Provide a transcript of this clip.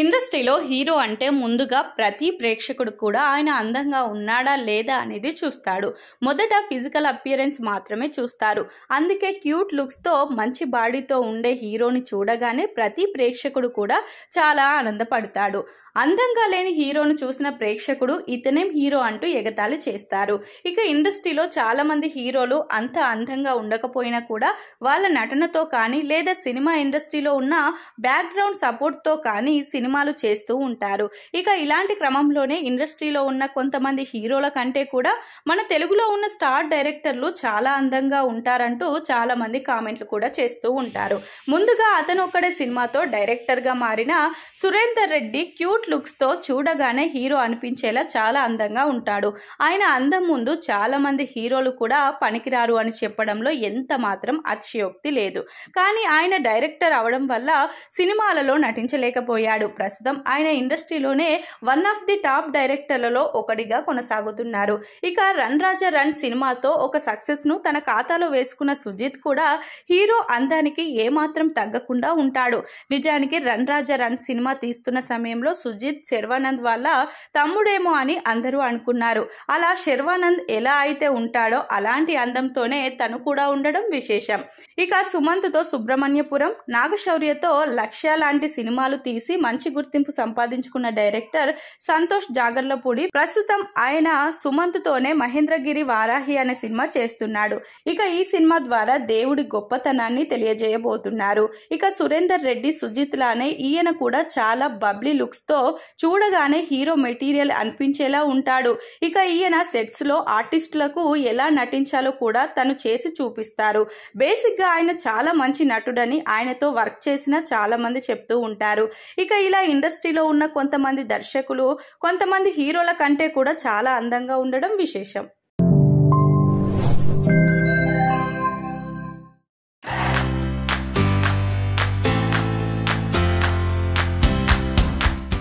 ఇండస్ట్రీలో హీరో అంటే ముందుగా ప్రతి ప్రేక్షకుడు కూడా ఆయన అందంగా ఉన్నాడా లేదా అనేది చూస్తాడు. మొదట ఫిజికల్ అపియరెన్స్ మాత్రమే చూస్తారు. అందుకే క్యూట్ లుక్స్తో మంచి బాడీతో ఉండే హీరోని చూడగానే ప్రతి ప్రేక్షకుడు కూడా చాలా ఆనందపడతాడు. అందంగా లేని హీరోను చూసిన ప్రేక్షకుడు ఇతనేం హీరో అంటూ ఎగతాళి చేస్తారు. ఇక ఇండస్ట్రీలో చాలా మంది హీరోలు అంత అందంగా ఉండకపోయినా కూడా వాళ్ళ నటనతో కానీ లేదా సినిమా ఇండస్ట్రీలో ఉన్న బ్యాక్గ్రౌండ్ సపోర్ట్తో కానీ సినిమాలు చేస్తూ ఉంటారు. ఇక ఇలాంటి క్రమంలోనే ఇండస్ట్రీలో ఉన్న కొంతమంది హీరోల కంటే కూడా మన తెలుగులో ఉన్న స్టార్ డైరెక్టర్లు చాలా అందంగా ఉంటారంటూ చాలా మంది కామెంట్లు కూడా చేస్తూ ఉంటారు. ముందుగా అతను ఒక్కడే సినిమాతో డైరెక్టర్గా మారిన సురేందర్ రెడ్డి క్యూట్ లుక్స్ తో చూడగానే హీరో అనిపించేలా చాలా అందంగా ఉంటాడు. ఆయన అందం ముందు చాలా మంది హీరోలు కూడా పనికిరారు అని చెప్పడంలో ఎంత మాత్రం అతిశయోక్తి లేదు. కానీ ఆయన డైరెక్టర్ అవడం వల్ల సినిమాలలో నటించలేకపోయాడు. ప్రస్తుతం ఆయన ఇండస్ట్రీలోనే వన్ ఆఫ్ ది టాప్ డైరెక్టర్లలో ఒకటిగా కొనసాగుతున్నారు. ఇక రన్ రాజా రన్ సినిమాతో ఒక సక్సెస్ ను తన ఖాతాలో వేసుకున్న సుజిత్ కూడా హీరో అందానికి ఏమాత్రం తగ్గకుండా ఉంటాడు. నిజానికి రన్ రాజా రన్ సినిమా తీస్తున్న సమయంలో సుజిత్ శర్వానంద్ వాళ్ళ తమ్ముడేమో అని అందరూ అనుకున్నారు. అలా శర్వానంద్ ఎలా అయితే ఉంటాడో అలాంటి అందంతోనే తను కూడా ఉండడం విశేషం. ఇక సుమంత్తో సుబ్రహ్మణ్యపురం, నాగశౌర్యతో లక్ష్య లాంటి సినిమాలు తీసి మంచి గుర్తింపు సంపాదించుకున్న డైరెక్టర్ సంతోష్ జాగర్లపూడి ప్రస్తుతం ఆయన సుమంత్తోనే మహేంద్రగిరి వారాహి అనే సినిమా చేస్తున్నాడు. ఇక ఈ సినిమా ద్వారా దేవుడి గొప్పతనాన్ని తెలియజేయబోతున్నారు. ఇక సురేందర్ రెడ్డి సుజిత్ లానే ఈయన కూడా చాలా బబ్లీ లుక్స్ తో చూడగానే హీరో మెటీరియల్ అనిపించేలా ఉంటాడు. ఇక ఈయన సెట్స్ లో ఆర్టిస్టులకు ఎలా నటించాలో కూడా తను చేసి చూపిస్తారు. బేసిక్ గా ఆయన చాలా మంచి నటుడని ఆయనతో వర్క్ చేసిన చాలా మంది చెప్తూ ఉంటారు. ఇక ఇలా ఇండస్ట్రీలో ఉన్న కొంతమంది దర్శకులు కొంతమంది హీరోల కంటే కూడా చాలా అందంగా ఉండడం విశేషం.